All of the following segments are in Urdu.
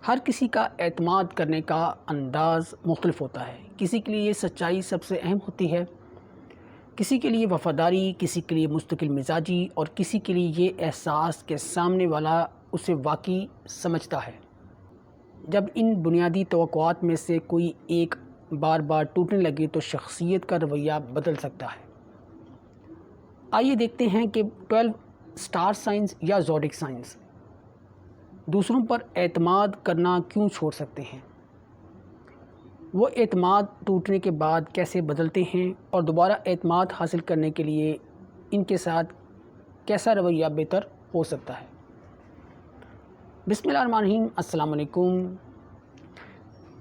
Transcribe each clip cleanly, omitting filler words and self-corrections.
ہر کسی کا اعتماد کرنے کا انداز مختلف ہوتا ہے۔ کسی کے لیے یہ سچائی سب سے اہم ہوتی ہے، کسی کے لیے وفاداری، کسی کے لیے مستقل مزاجی، اور کسی کے لیے یہ احساس کہ سامنے والا اسے واقعی سمجھتا ہے۔ جب ان بنیادی توقعات میں سے کوئی ایک بار بار ٹوٹنے لگے تو شخصیت کا رویہ بدل سکتا ہے۔ آئیے دیکھتے ہیں کہ 12 سٹار سائنز یا زوڈک سائنز دوسروں پر اعتماد کرنا کیوں چھوڑ سکتے ہیں، وہ اعتماد ٹوٹنے کے بعد کیسے بدلتے ہیں، اور دوبارہ اعتماد حاصل کرنے کے لیے ان کے ساتھ کیسا رویہ بہتر ہو سکتا ہے۔ بسم اللہ الرحمن الرحیم۔ السلام علیکم،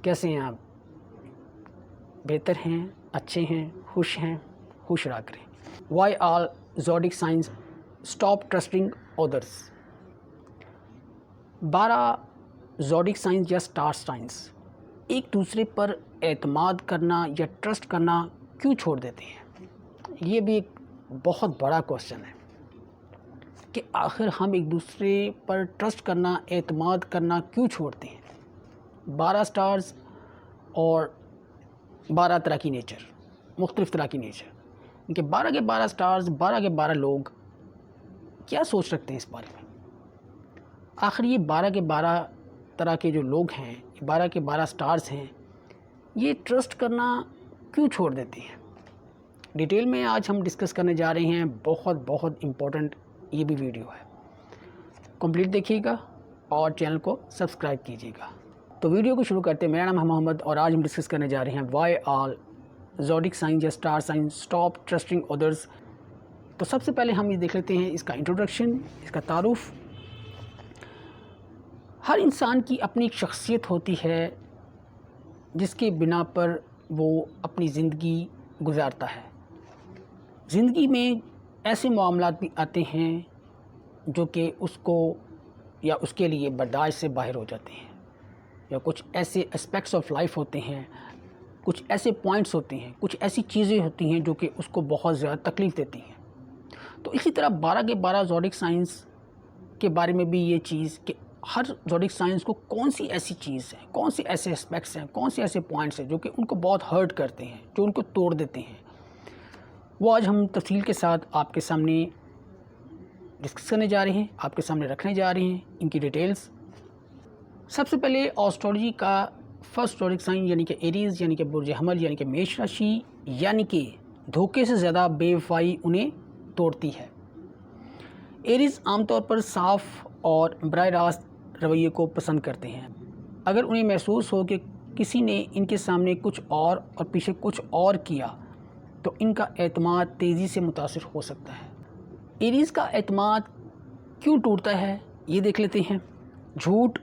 کیسے ہیں آپ؟ بہتر ہیں، اچھے ہیں، خوش رہا کریں۔ وائی آل زوڈک سائنز اسٹاپ ٹرسٹنگ ادرس۔ 12 زوڈک سائنز یا سٹار سائنز ایک دوسرے پر اعتماد کرنا یا ٹرسٹ کرنا کیوں چھوڑ دیتے ہیں؟ یہ بھی ایک بہت بڑا کوشچن ہے کہ آخر ہم ایک دوسرے پر ٹرسٹ کرنا، اعتماد کرنا کیوں چھوڑتے ہیں؟ 12 سٹارز اور 12 طرح کی نیچر، مختلف طرح کی نیچر، کہ 12 کے 12 سٹارز، 12 کے 12 لوگ کیا سوچ رکھتے ہیں اس بارے میں؟ آخر یہ 12 کے 12 طرح کے جو لوگ ہیں، 12 کے 12 سٹارز ہیں، یہ ٹرسٹ کرنا کیوں چھوڑ دیتے ہیں؟ ڈیٹیل میں آج ہم ڈسکس کرنے جا رہے ہیں۔ بہت امپورٹنٹ یہ بھی ویڈیو ہے، کمپلیٹ دیکھیے گا اور چینل کو سبسکرائب کیجیے گا۔ تو ویڈیو کو شروع کرتے ہیں۔ میرا نام ہے محمد اور آج ہم ڈسکس کرنے جا رہے ہیں وائی آل زوڈک سائنز یا سٹار سائنز اسٹاپ ٹرسٹنگ ادرس۔ تو سب سے پہلے ہم یہ دیکھ لیتے ہیں اس کا انٹروڈکشن، اس کا تعارف۔ ہر انسان کی اپنی ایک شخصیت ہوتی ہے جس کے بنا پر وہ اپنی زندگی گزارتا ہے۔ زندگی میں ایسے معاملات بھی آتے ہیں جو کہ اس کو یا اس کے لیے برداشت سے باہر ہو جاتے ہیں، یا کچھ ایسے اسپیکٹس آف لائف ہوتے ہیں، کچھ ایسے پوائنٹس ہوتے ہیں، کچھ ایسی چیزیں ہوتی ہیں جو کہ اس کو بہت زیادہ تکلیف دیتی ہیں۔ تو اسی طرح 12 کے 12 زوڈک سائنس کے بارے میں بھی یہ چیز کہ ہر زوڈک سائنس کو کون سی ایسی چیز ہے، کون سے ایسے اسپیکٹس ہیں، کون سے ایسے پوائنٹس ہیں جو کہ ان کو بہت ہرٹ کرتے ہیں، جو ان کو توڑ دیتے ہیں، وہ آج ہم تفصیل کے ساتھ آپ کے سامنے ڈسکس کرنے جا رہے ہیں، آپ کے سامنے رکھنے جا رہے ہیں ان کی ڈیٹیلز۔ سب سے پہلے آسٹرولوجی کا فرسٹ زوڈک سائن یعنی کہ ایریز، یعنی کہ برج حمل، یعنی کہ میش راشی، یعنی کہ دھوکے سے زیادہ بے وفائی انہیں توڑتی ہے۔ ایریز عام طور پر صاف اور براہ راست رویے کو پسند کرتے ہیں۔ اگر انہیں محسوس ہو کہ کسی نے ان کے سامنے کچھ اور پیچھے کچھ اور کیا تو ان کا اعتماد تیزی سے متاثر ہو سکتا ہے۔ ایریز کا اعتماد کیوں ٹوٹتا ہے یہ دیکھ لیتے ہیں۔ جھوٹ،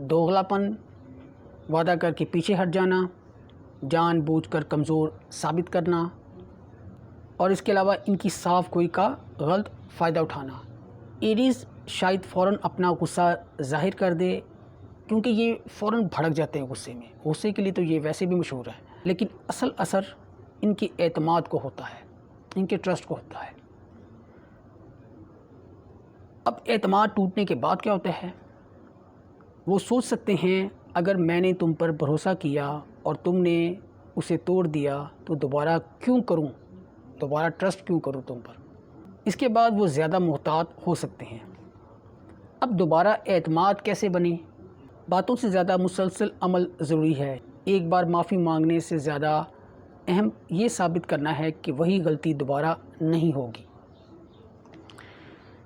دوغلاپن، وعدہ کر کے پیچھے ہٹ جانا، جان بوجھ کر کمزور ثابت کرنا، اور اس کے علاوہ ان کی صاف گوئی کا غلط فائدہ اٹھانا۔ ایریز شاید فوراً اپنا غصہ ظاہر کر دے کیونکہ یہ فوراً بھڑک جاتے ہیں غصے میں، غصے کے لیے تو یہ ویسے بھی مشہور ہے، لیکن اصل اثر ان کے اعتماد کو ہوتا ہے، ان کے ٹرسٹ کو ہوتا ہے۔ اب اعتماد ٹوٹنے کے بعد کیا ہوتا ہے؟ وہ سوچ سکتے ہیں اگر میں نے تم پر بھروسہ کیا اور تم نے اسے توڑ دیا تو دوبارہ کیوں کروں، دوبارہ ٹرسٹ کیوں کروں تم پر۔ اس کے بعد وہ زیادہ محتاط ہو سکتے ہیں۔ اب دوبارہ اعتماد کیسے بنے؟ باتوں سے زیادہ مسلسل عمل ضروری ہے۔ ایک بار معافی مانگنے سے زیادہ اہم یہ ثابت کرنا ہے کہ وہی غلطی دوبارہ نہیں ہوگی۔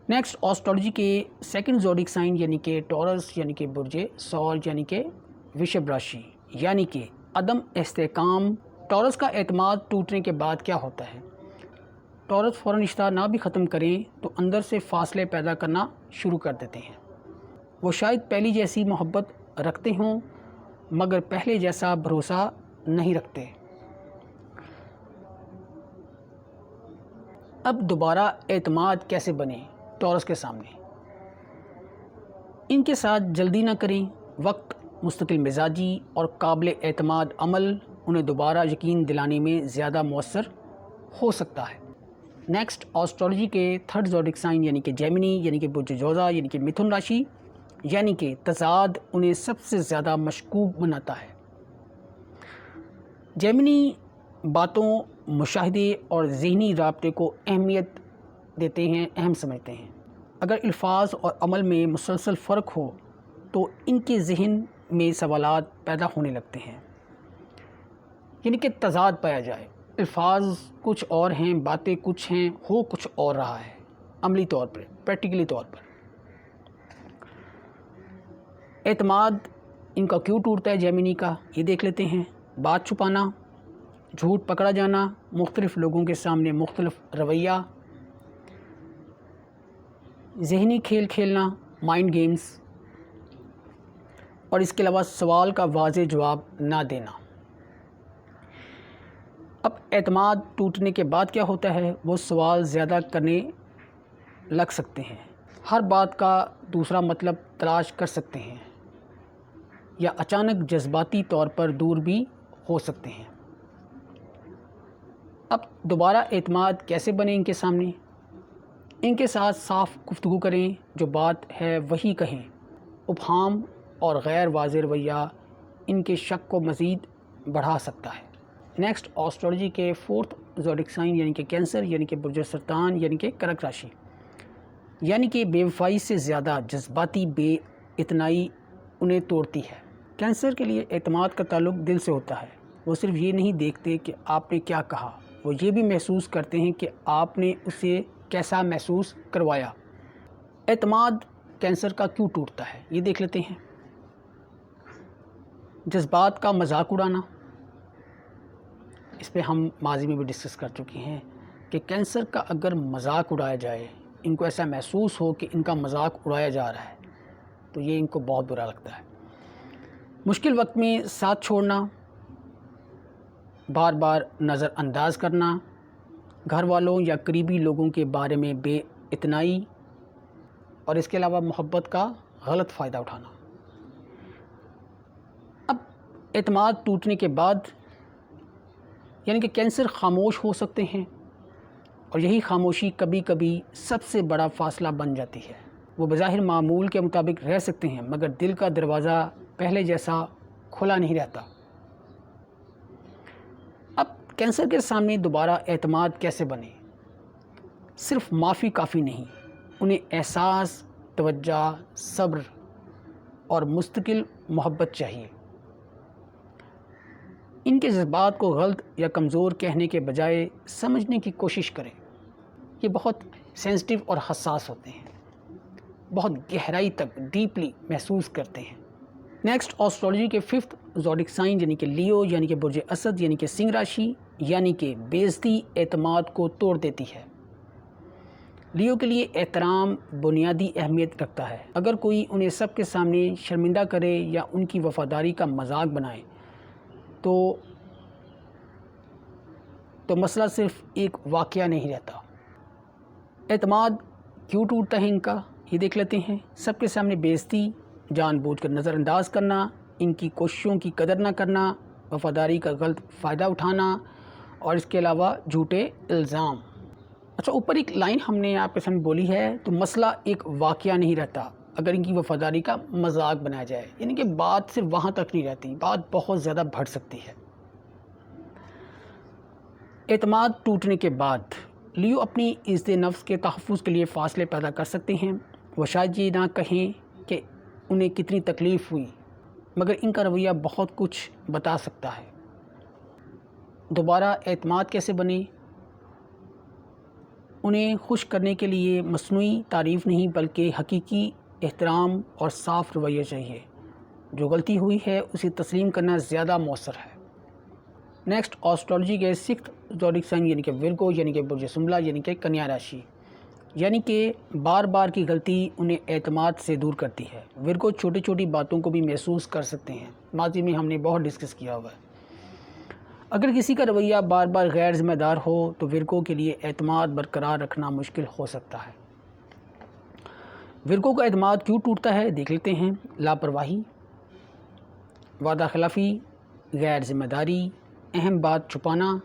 نیکسٹ، آسٹرولوجی کے سیکنڈ زوڈک سائن یعنی کہ ٹورس، یعنی کہ برج سول، یعنی کہ وشب راشی، یعنی کہ عدم استحکام۔ ٹورس کا اعتماد ٹوٹنے کے بعد کیا ہوتا ہے؟ ٹورس فوراً رشتہ نہ بھی ختم کریں تو اندر سے فاصلے پیدا کرنا شروع کر دیتے ہیں۔ وہ شاید پہلی جیسی محبت رکھتے ہوں مگر پہلے جیسا بھروسہ نہیں رکھتے۔ اب دوبارہ اعتماد کیسے بنے ٹورس کے سامنے؟ ان کے ساتھ جلدی نہ کریں۔ وقت، مستقل مزاجی اور قابل اعتماد عمل انہیں دوبارہ یقین دلانے میں زیادہ مؤثر ہو سکتا ہے۔ نیکسٹ، آسٹرولوجی کے تھرڈ زوڈک سائن یعنی کہ جیمنی، یعنی کہ برج جوزا، یعنی کہ متھن راشی، یعنی کہ تضاد انہیں سب سے زیادہ مشکوک بناتا ہے۔ جیمنی باتوں، مشاہدے اور ذہنی رابطے کو اہمیت دیتے ہیں، اہم سمجھتے ہیں۔ اگر الفاظ اور عمل میں مسلسل فرق ہو تو ان کے ذہن میں سوالات پیدا ہونے لگتے ہیں، یعنی کہ تضاد پایا جائے، الفاظ کچھ اور ہیں، باتیں کچھ ہیں، ہو کچھ اور رہا ہے عملی طور پر، پریکٹیکلی طور پر۔ اعتماد ان کا کیوں ٹوٹتا ہے جیمنی کا، یہ دیکھ لیتے ہیں۔ بات چھپانا، جھوٹ پکڑا جانا، مختلف لوگوں کے سامنے مختلف رویہ، ذہنی کھیل کھیلنا، مائنڈ گیمز، اور اس کے علاوہ سوال کا واضح جواب نہ دینا۔ اب اعتماد ٹوٹنے کے بعد کیا ہوتا ہے؟ وہ سوال زیادہ کرنے لگ سکتے ہیں، ہر بات کا دوسرا مطلب تلاش کر سکتے ہیں، یا اچانک جذباتی طور پر دور بھی ہو سکتے ہیں۔ اب دوبارہ اعتماد کیسے بنے ان کے سامنے؟ ان کے ساتھ صاف گفتگو کریں، جو بات ہے وہی کہیں۔ ابہام اور غیر واضح رویہ ان کے شک کو مزید بڑھا سکتا ہے۔ نیکسٹ، ایسٹرولوجی کے 4th زوڈک سائن یعنی کہ کینسر، یعنی کہ برج سرطان، یعنی کہ کرک راشی، یعنی کہ بے وفائی سے زیادہ جذباتی بے اتنائی انہیں توڑتی ہے۔ کینسر کے لیے اعتماد کا تعلق دل سے ہوتا ہے۔ وہ صرف یہ نہیں دیکھتے کہ آپ نے کیا کہا، وہ یہ بھی محسوس کرتے ہیں کہ آپ نے اسے کیسا محسوس کروایا۔ اعتماد کینسر کا کیوں ٹوٹتا ہے، یہ دیکھ لیتے ہیں۔ جذبات کا مذاق اڑانا، اس پہ ہم ماضی میں بھی ڈسکس کر چکے ہیں کہ کینسر کا اگر مذاق اڑایا جائے، ان کو ایسا محسوس ہو کہ ان کا مذاق اڑایا جا رہا ہے، تو یہ ان کو بہت برا لگتا ہے۔ مشکل وقت میں ساتھ چھوڑنا، بار بار نظر انداز کرنا، گھر والوں یا قریبی لوگوں کے بارے میں بے اتنائی، اور اس کے علاوہ محبت کا غلط فائدہ اٹھانا۔ اب اعتماد ٹوٹنے کے بعد یعنی کہ کینسر خاموش ہو سکتے ہیں، اور یہی خاموشی کبھی کبھی سب سے بڑا فاصلہ بن جاتی ہے۔ وہ بظاہر معمول کے مطابق رہ سکتے ہیں، مگر دل کا دروازہ پہلے جیسا کھلا نہیں رہتا۔ اب کینسر کے سامنے دوبارہ اعتماد کیسے بنے؟ صرف معافی کافی نہیں، انہیں احساس، توجہ، صبر اور مستقل محبت چاہیے۔ ان کے جذبات کو غلط یا کمزور کہنے کے بجائے سمجھنے کی کوشش کریں۔ یہ بہت سینسٹیو اور حساس ہوتے ہیں، بہت گہرائی تک ڈیپلی محسوس کرتے ہیں۔ نیکسٹ، ایسٹرولوجی کے 5th زوڈک سائن یعنی کہ لیو، یعنی کہ برج اسد، یعنی کہ سنگھ راشی، یعنی کہ بے عزتی اعتماد کو توڑ دیتی ہے۔ لیو کے لیے احترام بنیادی اہمیت رکھتا ہے۔ اگر کوئی انہیں سب کے سامنے شرمندہ کرے یا ان کی وفاداری کا مذاق بنائے تو مسئلہ صرف ایک واقعہ نہیں رہتا۔ اعتماد کیوں ٹوٹتا ہے ان کا، یہ دیکھ لیتے ہیں۔ سب کے سامنے بے عزتی، جان بوجھ کر نظر انداز کرنا، ان کی کوششوں کی قدر نہ کرنا، وفاداری کا غلط فائدہ اٹھانا، اور اس کے علاوہ جھوٹے الزام۔ اچھا، اوپر ایک لائن ہم نے آپ کے سامنے بولی ہے، تو مسئلہ ایک واقعہ نہیں رہتا اگر ان کی وفاداری کا مذاق بنایا جائے، یعنی کہ بات صرف وہاں تک نہیں رہتی، بات بہت زیادہ بڑھ سکتی ہے۔ اعتماد ٹوٹنے کے بعد لیو اپنی عزت نفس کے تحفظ کے لیے فاصلے پیدا کر سکتے ہیں۔ وہ شاید یہ نہ کہیں کہ انہیں کتنی تکلیف ہوئی، مگر ان کا رویہ بہت کچھ بتا سکتا ہے۔ دوبارہ اعتماد کیسے بنے؟ انہیں خوش کرنے کے لیے مصنوعی تعریف نہیں بلکہ حقیقی احترام اور صاف رویہ چاہیے۔ جو غلطی ہوئی ہے اسے تسلیم کرنا زیادہ مؤثر ہے۔ نیکسٹ، ایسٹرولوجی کے 6th زوڈک سائن یعنی کہ ورگو، یعنی کہ برج سنبلا، یعنی کہ کنیا راشی، یعنی کہ بار بار کی غلطی انہیں اعتماد سے دور کرتی ہے۔ ورگو چھوٹی چھوٹی باتوں کو بھی محسوس کر سکتے ہیں، ماضی میں ہم نے بہت ڈسکس کیا ہوا ہے۔ اگر کسی کا رویہ بار بار غیر ذمہ دار ہو تو ورگو کے لیے اعتماد برقرار رکھنا مشکل ہو سکتا ہے۔ ورگو کا اعتماد کیوں ٹوٹتا ہے، دیکھ لیتے ہیں۔ لاپرواہی، وعدہ خلافی، غیر ذمہ داری، اہم بات چھپانا،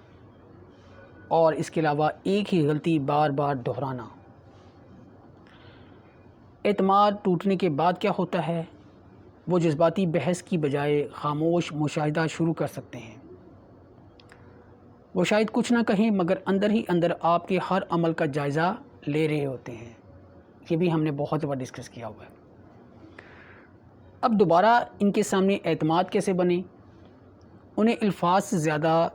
اور اس کے علاوہ ایک ہی غلطی بار بار دہرانا۔ اعتماد ٹوٹنے کے بعد کیا ہوتا ہے؟ وہ جذباتی بحث کی بجائے خاموش مشاہدہ شروع کر سکتے ہیں۔ وہ شاید کچھ نہ کہیں مگر اندر ہی اندر آپ کے ہر عمل کا جائزہ لے رہے ہوتے ہیں۔ یہ بھی ہم نے بہت بار ڈسکس کیا ہوا ہے۔ اب دوبارہ ان کے سامنے اعتماد کیسے بنے؟ انہیں الفاظ سے زیادہ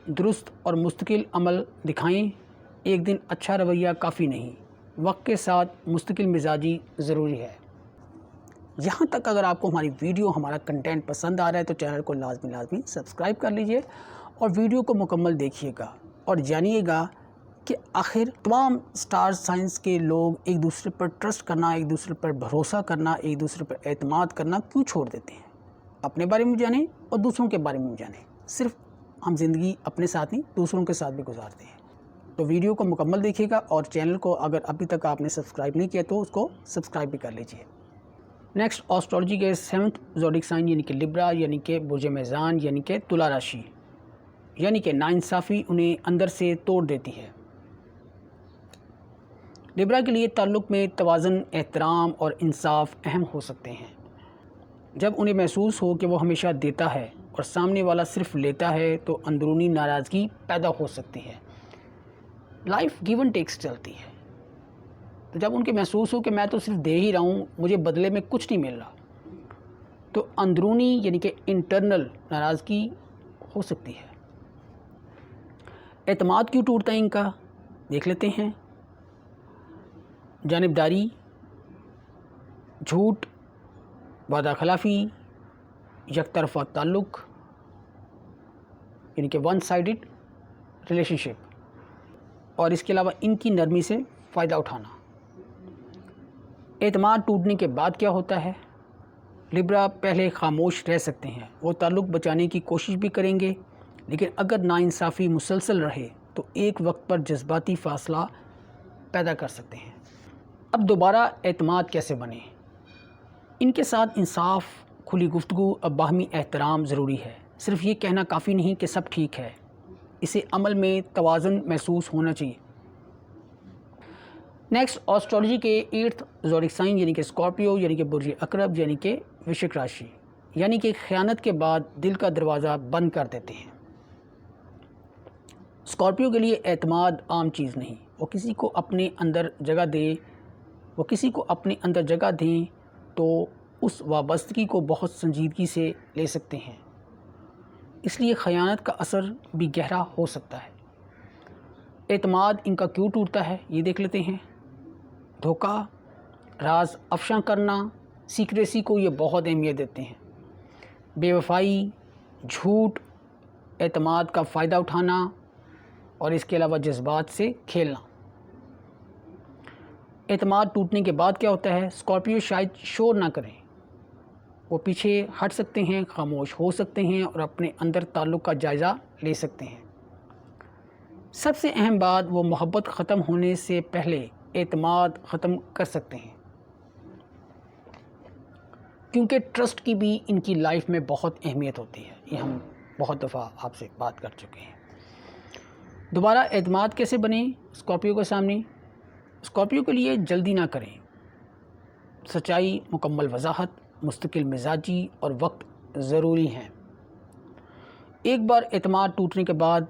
درست اور مستقل عمل دکھائیں۔ ایک دن اچھا رویہ کافی نہیں، وقت کے ساتھ مستقل مزاجی ضروری ہے۔ یہاں تک اگر آپ کو ہماری ویڈیو، ہمارا کنٹینٹ پسند آ رہا ہے تو چینل کو لازمی سبسکرائب کر لیجئے اور ویڈیو کو مکمل دیکھیے گا اور جانیے گا کہ آخر تمام سٹار سائنس کے لوگ ایک دوسرے پر ٹرسٹ کرنا، ایک دوسرے پر بھروسہ کرنا، ایک دوسرے پر اعتماد کرنا کیوں چھوڑ دیتے ہیں؟ اپنے بارے میں جانیں اور دوسروں کے بارے میں جانیں۔ صرف ہم زندگی اپنے ساتھ نہیں، دوسروں کے ساتھ بھی گزارتے ہیں۔ تو ویڈیو کو مکمل دیکھیے گا اور چینل کو اگر ابھی تک آپ نے سبسکرائب نہیں کیا تو اس کو سبسکرائب بھی کر لیجئے۔ نیکسٹ، آسٹرالوجی کے 7th زوڈک سائن یعنی کہ لبرا یعنی کہ برج میزان یعنی کہ تلا راشی، یعنی کہ ناانصافی انہیں اندر سے توڑ دیتی ہے۔ لبرا کے لیے تعلق میں توازن، احترام اور انصاف اہم ہو سکتے ہیں۔ جب انہیں محسوس ہو کہ وہ ہمیشہ دیتا ہے اور سامنے والا صرف لیتا ہے تو اندرونی ناراضگی پیدا ہو سکتی ہے۔ لائف گیو اینڈ ٹیکس چلتی ہے، تو جب ان کے محسوس ہو کہ میں تو صرف دے ہی رہا ہوں، مجھے بدلے میں کچھ نہیں مل رہا، تو اندرونی یعنی کہ انٹرنل ناراضگی ہو سکتی ہے۔ اعتماد کیوں ٹوٹتا ہے ان کا؟ دیکھ لیتے ہیں۔ جانبداری، جھوٹ، وعدہ خلافی، یک طرفہ تعلق یعنی کہ ون سائیڈڈ ریلیشن شپ، اور اس کے علاوہ ان کی نرمی سے فائدہ اٹھانا۔ اعتماد ٹوٹنے کے بعد کیا ہوتا ہے؟ لبرا پہلے خاموش رہ سکتے ہیں، وہ تعلق بچانے کی کوشش بھی کریں گے، لیکن اگر ناانصافی مسلسل رہے تو ایک وقت پر جذباتی فاصلہ پیدا کر سکتے ہیں۔ اب دوبارہ اعتماد کیسے بنے؟ ان کے ساتھ انصاف، کھلی گفتگو اور باہمی احترام ضروری ہے۔ صرف یہ کہنا کافی نہیں کہ سب ٹھیک ہے، اسے عمل میں توازن محسوس ہونا چاہیے۔ نیکسٹ، آسٹرالوجی کے 8th زوڈک سائن یعنی کہ اسکارپیو یعنی کہ برج عقرب یعنی کہ وشک راشی، یعنی کہ خیانت کے بعد دل کا دروازہ بند کر دیتے ہیں۔ اسکارپیو کے لیے اعتماد عام چیز نہیں، وہ کسی کو اپنے اندر جگہ دیں تو اس وابستگی کو بہت سنجیدگی سے لے سکتے ہیں، اس لیے خیانت کا اثر بھی گہرا ہو سکتا ہے۔ اعتماد ان کا کیوں ٹوٹتا ہے یہ دیکھ لیتے ہیں۔ دھوکہ، راز افشاں کرنا، سیکریسی کو یہ بہت اہمیت دیتے ہیں۔ بے وفائی، جھوٹ، اعتماد کا فائدہ اٹھانا اور اس کے علاوہ جذبات سے کھیلنا۔ اعتماد ٹوٹنے کے بعد کیا ہوتا ہے؟ اسکارپیو شاید شور نہ کریں، وہ پیچھے ہٹ سکتے ہیں، خاموش ہو سکتے ہیں اور اپنے اندر تعلق کا جائزہ لے سکتے ہیں۔ سب سے اہم بات، وہ محبت ختم ہونے سے پہلے اعتماد ختم کر سکتے ہیں، کیونکہ ٹرسٹ کی بھی ان کی لائف میں بہت اہمیت ہوتی ہے۔ یہ ہم بہت دفعہ آپ سے بات کر چکے ہیں۔ دوبارہ اعتماد کیسے بنے اسکارپیو کے سامنے؟ اسکارپیو کے لیے جلدی نہ کریں، سچائی، مکمل وضاحت، مستقل مزاجی اور وقت ضروری ہیں۔ ایک بار اعتماد ٹوٹنے کے بعد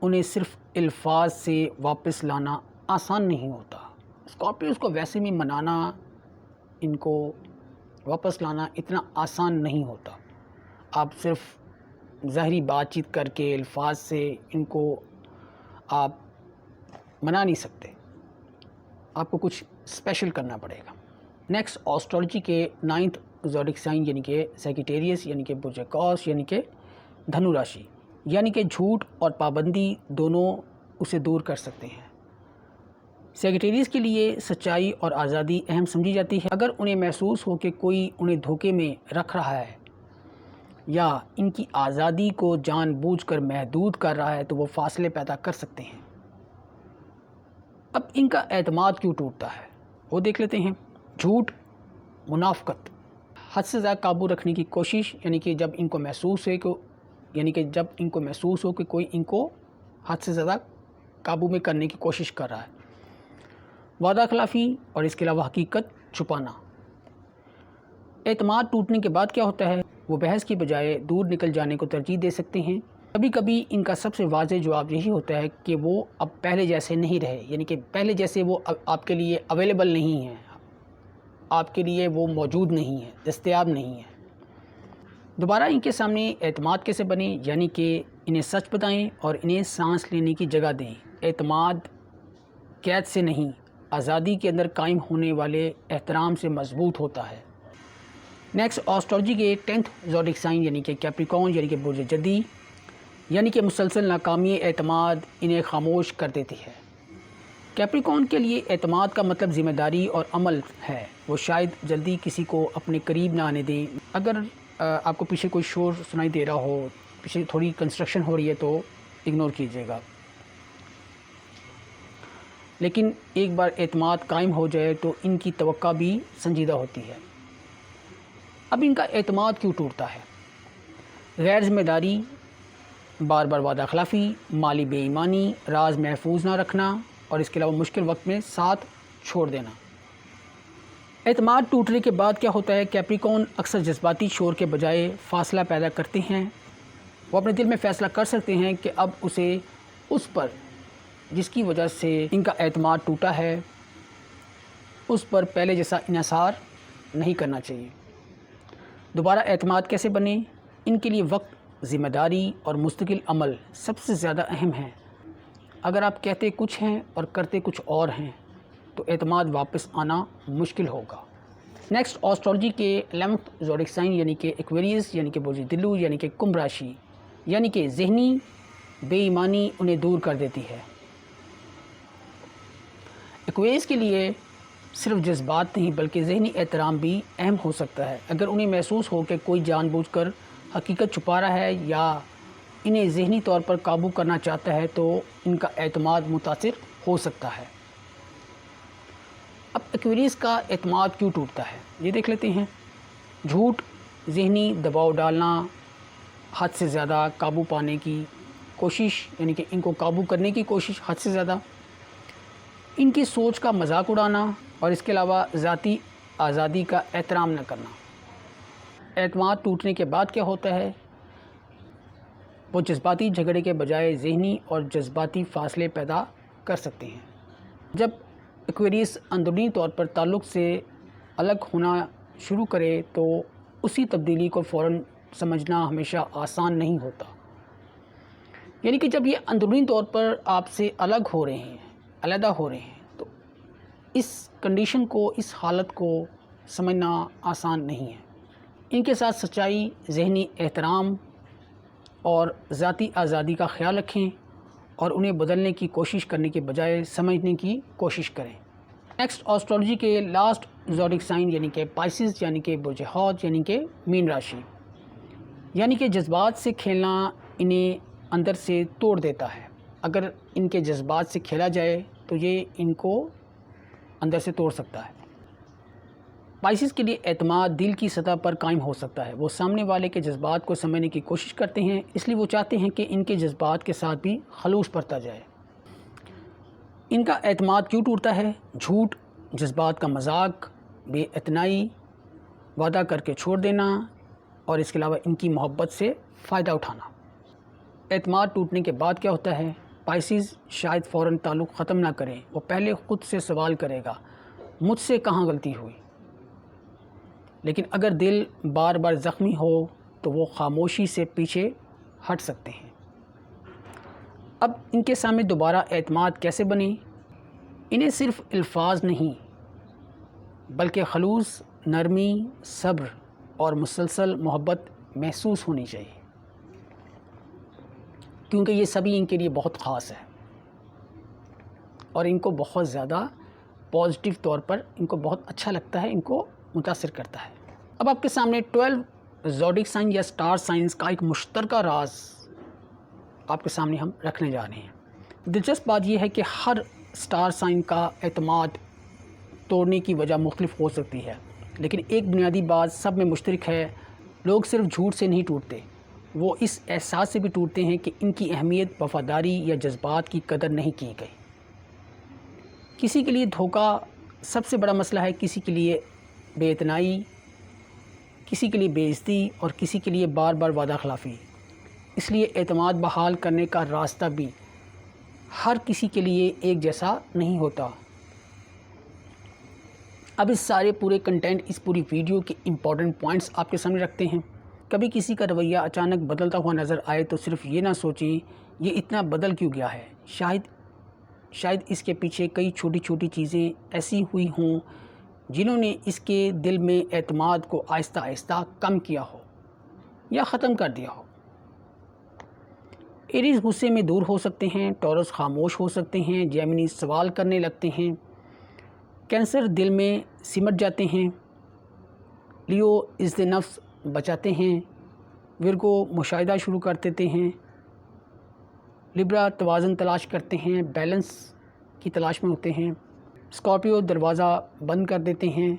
انہیں صرف الفاظ سے واپس لانا آسان نہیں ہوتا۔ اسکارپیوز کو ویسے بھی منانا، ان کو واپس لانا اتنا آسان نہیں ہوتا۔ آپ صرف ظاہری بات چیت کر کے الفاظ سے ان کو آپ منا نہیں سکتے، آپ کو کچھ اسپیشل کرنا پڑے گا۔ نیکسٹ، آسٹرالوجی کے 9th زوڈک سائن یعنی کہ سیگیٹیریس یعنی کہ برج قوس یعنی کہ دھنو راشی، یعنی کہ جھوٹ اور پابندی دونوں اسے دور کر سکتے ہیں۔ سیگیٹیریس کے لیے سچائی اور آزادی اہم سمجھی جاتی ہے۔ اگر انہیں محسوس ہو کہ کوئی انہیں دھوکے میں رکھ رہا ہے یا ان کی آزادی کو جان بوجھ کر محدود کر رہا ہے تو وہ فاصلے پیدا کر سکتے ہیں۔ اب ان کا اعتماد کیوں ٹوٹتا ہے وہ دیکھ لیتے ہیں۔ جھوٹ، منافقت، حد سے زیادہ قابو رکھنے کی کوشش، یعنی کہ جب ان کو محسوس ہو کہ کوئی ان کو حد سے زیادہ قابو میں کرنے کی کوشش کر رہا ہے۔ وعدہ خلافی اور اس کے علاوہ حقیقت چھپانا، اعتماد ٹوٹنے کے بعد کیا ہوتا ہے؟ وہ بحث کی بجائے دور نکل جانے کو ترجیح دے سکتے ہیں۔ کبھی کبھی ان کا سب سے واضح جواب یہی ہوتا ہے کہ وہ اب پہلے جیسے نہیں رہے، یعنی کہ پہلے جیسے وہ آپ کے لیے اویلیبل نہیں ہیں، آپ کے لیے وہ موجود نہیں ہے، دستیاب نہیں ہے۔ دوبارہ ان کے سامنے اعتماد کیسے بنے؟ یعنی کہ انہیں سچ بتائیں اور انہیں سانس لینے کی جگہ دیں۔ اعتماد قید سے نہیں، آزادی کے اندر قائم ہونے والے احترام سے مضبوط ہوتا ہے۔ نیکسٹ، آسٹرالوجی کے 10th زوڈک سائن یعنی کہ کیپریکون یعنی کہ برج جدی، یعنی کہ مسلسل ناکامی اعتماد انہیں خاموش کر دیتی ہے۔ کیپریکون کے لیے اعتماد کا مطلب ذمہ داری اور عمل ہے۔ وہ شاید جلدی کسی کو اپنے قریب نہ آنے دیں۔ اگر آپ کو پیچھے کوئی شور سنائی دے رہا ہو، پیچھے تھوڑی کنسٹرکشن ہو رہی ہے تو اگنور کیجیے گا۔ لیکن ایک بار اعتماد قائم ہو جائے تو ان کی توقع بھی سنجیدہ ہوتی ہے۔ اب ان کا اعتماد کیوں ٹوٹتا ہے؟ غیر ذمہ داری، بار بار وعدہ خلافی، مالی بے ایمانی، راز محفوظ نہ رکھنا اور اس کے علاوہ مشکل وقت میں ساتھ چھوڑ دینا۔ اعتماد ٹوٹنے کے بعد کیا ہوتا ہے؟ کیپریکون اکثر جذباتی شور کے بجائے فاصلہ پیدا کرتے ہیں۔ وہ اپنے دل میں فیصلہ کر سکتے ہیں کہ اب اسے اس پر جس کی وجہ سے ان کا اعتماد ٹوٹا ہے اس پر پہلے جیسا انحصار نہیں کرنا چاہیے۔ دوبارہ اعتماد کیسے بنے؟ ان کے لیے وقت، ذمہ داری اور مستقل عمل سب سے زیادہ اہم ہیں۔ اگر آپ کہتے کچھ ہیں اور کرتے کچھ اور ہیں تو اعتماد واپس آنا مشکل ہوگا۔ نیکسٹ، آسٹرالوجی کے 11th زوڈک سائن یعنی کہ ایکویریس یعنی کہ برج دلو یعنی کہ کمبھ راشی، یعنی کہ ذہنی بے ایمانی انہیں دور کر دیتی ہے۔ ایکویریس کے لیے صرف جذبات نہیں بلکہ ذہنی احترام بھی اہم ہو سکتا ہے۔ اگر انہیں محسوس ہو کہ کوئی جان بوجھ کر حقیقت چھپا رہا ہے یا انہیں ذہنی طور پر قابو کرنا چاہتا ہے تو ان کا اعتماد متاثر ہو سکتا ہے۔ اب ایکویریس کا اعتماد کیوں ٹوٹتا ہے یہ دیکھ لیتے ہیں۔ جھوٹ، ذہنی دباؤ ڈالنا، حد سے زیادہ قابو پانے کی کوشش یعنی کہ ان کو قابو کرنے کی کوشش حد سے زیادہ، ان کی سوچ کا مذاق اڑانا اور اس کے علاوہ ذاتی آزادی کا احترام نہ کرنا۔ اعتماد ٹوٹنے کے بعد کیا ہوتا ہے؟ وہ جذباتی جھگڑے کے بجائے ذہنی اور جذباتی فاصلے پیدا کر سکتے ہیں۔ جب ایکویریس اندرونی طور پر تعلق سے الگ ہونا شروع کرے تو اسی تبدیلی کو فوراً سمجھنا ہمیشہ آسان نہیں ہوتا۔ یعنی کہ جب یہ اندرونی طور پر آپ سے الگ ہو رہے ہیں، علیحدہ ہو رہے ہیں تو اس کنڈیشن کو، اس حالت کو سمجھنا آسان نہیں ہے۔ ان کے ساتھ سچائی، ذہنی احترام اور ذاتی آزادی کا خیال رکھیں اور انہیں بدلنے کی کوشش کرنے کے بجائے سمجھنے کی کوشش کریں۔ نیکسٹ، آسٹرالوجی کے لاسٹ زوڈک سائن یعنی کہ پائسز یعنی کہ برج حوت یعنی کہ مین راشی، یعنی کہ جذبات سے کھیلنا انہیں اندر سے توڑ دیتا ہے۔ اگر ان کے جذبات سے کھیلا جائے تو یہ ان کو اندر سے توڑ سکتا ہے۔ پائسز کے لیے اعتماد دل کی سطح پر قائم ہو سکتا ہے۔ وہ سامنے والے کے جذبات کو سمجھنے کی کوشش کرتے ہیں، اس لیے وہ چاہتے ہیں کہ ان کے جذبات کے ساتھ بھی خلوص برتا جائے۔ ان کا اعتماد کیوں ٹوٹتا ہے؟ جھوٹ، جذبات کا مذاق، بے اعتنائی، وعدہ کر کے چھوڑ دینا اور اس کے علاوہ ان کی محبت سے فائدہ اٹھانا۔ اعتماد ٹوٹنے کے بعد کیا ہوتا ہے؟ پائسز شاید فوراً تعلق ختم نہ کریں، وہ پہلے خود سے سوال کرے گا مجھ سے کہاں غلطی ہوئی۔ لیکن اگر دل بار بار زخمی ہو تو وہ خاموشی سے پیچھے ہٹ سکتے ہیں۔ اب ان کے سامنے دوبارہ اعتماد کیسے بنے؟ انہیں صرف الفاظ نہیں بلکہ خلوص، نرمی، صبر اور مسلسل محبت محسوس ہونی چاہیے، کیونکہ یہ سبھی ان کے لیے بہت خاص ہے اور ان کو بہت زیادہ پازیٹیو طور پر ان کو بہت اچھا لگتا ہے، ان کو متاثر کرتا ہے۔ اب آپ کے سامنے 12 زوڈک سائن یا سٹار سائنز کا ایک مشترکہ راز آپ کے سامنے ہم رکھنے جا رہے ہیں۔ دلچسپ بات یہ ہے کہ ہر سٹار سائن کا اعتماد توڑنے کی وجہ مختلف ہو سکتی ہے، لیکن ایک بنیادی بات سب میں مشترک ہے، لوگ صرف جھوٹ سے نہیں ٹوٹتے، وہ اس احساس سے بھی ٹوٹتے ہیں کہ ان کی اہمیت، وفاداری یا جذبات کی قدر نہیں کی گئی۔ کسی کے لیے دھوکہ سب سے بڑا مسئلہ ہے، کسی کے لیے بے اعتنائی کسی کے لیے بے عزتی اور کسی کے لیے بار بار وعدہ خلافی۔ اس لیے اعتماد بحال کرنے کا راستہ بھی ہر کسی کے لیے ایک جیسا نہیں ہوتا۔ اب اس سارے پورے کنٹینٹ، اس پوری ویڈیو کے امپورٹنٹ پوائنٹس آپ کے سامنے رکھتے ہیں۔ کبھی کسی کا رویہ اچانک بدلتا ہوا نظر آئے تو صرف یہ نہ سوچیں یہ اتنا بدل کیوں گیا ہے، شاید اس کے پیچھے کئی چھوٹی چھوٹی چیزیں ایسی ہوئی ہوں جنہوں نے اس کے دل میں اعتماد کو آہستہ آہستہ کم کیا ہو یا ختم کر دیا ہو۔ ایریز غصے میں دور ہو سکتے ہیں، ٹورس خاموش ہو سکتے ہیں، جیمنی سوال کرنے لگتے ہیں، کینسر دل میں سمٹ جاتے ہیں، لیو عزت نفس بچاتے ہیں، ورگو مشاہدہ شروع کر دیتے ہیں، لبرا توازن تلاش کرتے ہیں، بیلنس کی تلاش میں ہوتے ہیں، اسکارپیو دروازہ بند کر دیتے ہیں،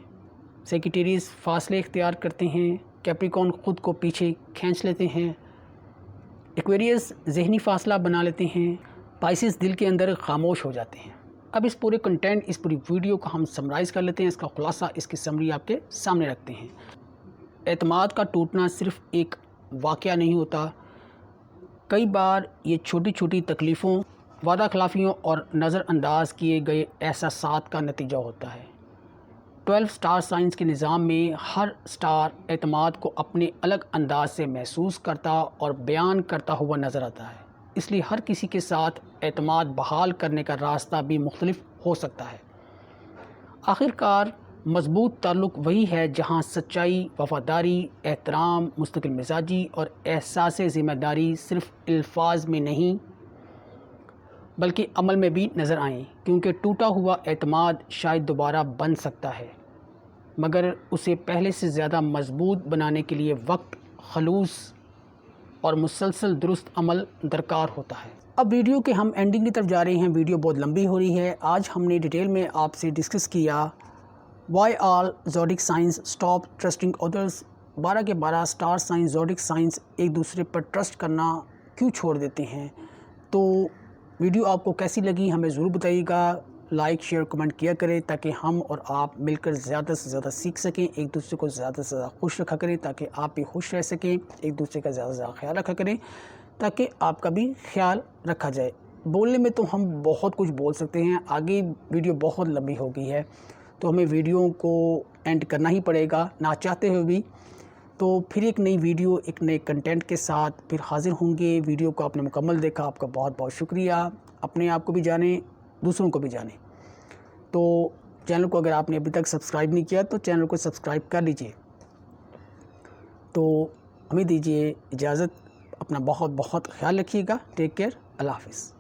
سیکیٹیریس فاصلے اختیار کرتے ہیں، کیپریکون خود کو پیچھے کھینچ لیتے ہیں، ایکویریس ذہنی فاصلہ بنا لیتے ہیں، پائسس دل کے اندر خاموش ہو جاتے ہیں۔ اب اس پورے کنٹینٹ، اس پوری ویڈیو کو ہم سمرائز کر لیتے ہیں، اس کا خلاصہ، اس کی سمری آپ کے سامنے رکھتے ہیں۔ اعتماد کا ٹوٹنا صرف ایک واقعہ نہیں ہوتا، کئی بار یہ چھوٹی چھوٹی تکلیفوں، وعدہ خلافیوں اور نظر انداز کیے گئے احساسات کا نتیجہ ہوتا ہے۔ 12 سٹار سائنس کے نظام میں ہر سٹار اعتماد کو اپنے الگ انداز سے محسوس کرتا اور بیان کرتا ہوا نظر آتا ہے، اس لیے ہر کسی کے ساتھ اعتماد بحال کرنے کا راستہ بھی مختلف ہو سکتا ہے۔ آخرکار مضبوط تعلق وہی ہے جہاں سچائی، وفاداری، احترام، مستقل مزاجی اور احساس ذمہ داری صرف الفاظ میں نہیں بلکہ عمل میں بھی نظر آئیں، کیونکہ ٹوٹا ہوا اعتماد شاید دوبارہ بن سکتا ہے مگر اسے پہلے سے زیادہ مضبوط بنانے کے لیے وقت، خلوص اور مسلسل درست عمل درکار ہوتا ہے۔ اب ویڈیو کے ہم اینڈنگ کی طرف جا رہے ہیں، ویڈیو بہت لمبی ہو رہی ہے۔ آج ہم نے ڈیٹیل میں آپ سے ڈسکس کیا وائی آل زوڈک سائنس اسٹاپ ٹرسٹنگ ادرس، 12 کے 12 سٹار سائنس، زوڈک سائنس ایک دوسرے پر ٹرسٹ کرنا کیوں چھوڑ دیتے ہیں۔ تو ویڈیو آپ کو کیسی لگی ہمیں ضرور بتائیے گا، لائک شیئر کمنٹ کیا کریں تاکہ ہم اور آپ مل کر زیادہ سے زیادہ سیکھ سکیں، ایک دوسرے کو زیادہ سے زیادہ خوش رکھا کریں تاکہ آپ بھی خوش رہ سکیں، ایک دوسرے کا زیادہ سے زیادہ خیال رکھا کریں تاکہ آپ کا بھی خیال رکھا جائے۔ بولنے میں تو ہم بہت کچھ بول سکتے ہیں، آگے ویڈیو بہت لمبی ہو گئی ہے تو ہمیں ویڈیو کو اینڈ کرنا ہی پڑے گا نہ چاہتے ہوئے بھی۔ تو پھر ایک نئی ویڈیو، ایک نئے کنٹینٹ کے ساتھ پھر حاضر ہوں گے۔ ویڈیو کو آپ نے مکمل دیکھا، آپ کا بہت بہت شکریہ۔ اپنے آپ کو بھی جانیں، دوسروں کو بھی جانیں۔ تو چینل کو اگر آپ نے ابھی تک سبسکرائب نہیں کیا تو چینل کو سبسکرائب کر لیجئے۔ تو ہمیں دیجیے اجازت، اپنا بہت بہت خیال رکھیے گا۔ ٹیک کیئر، اللہ حافظ۔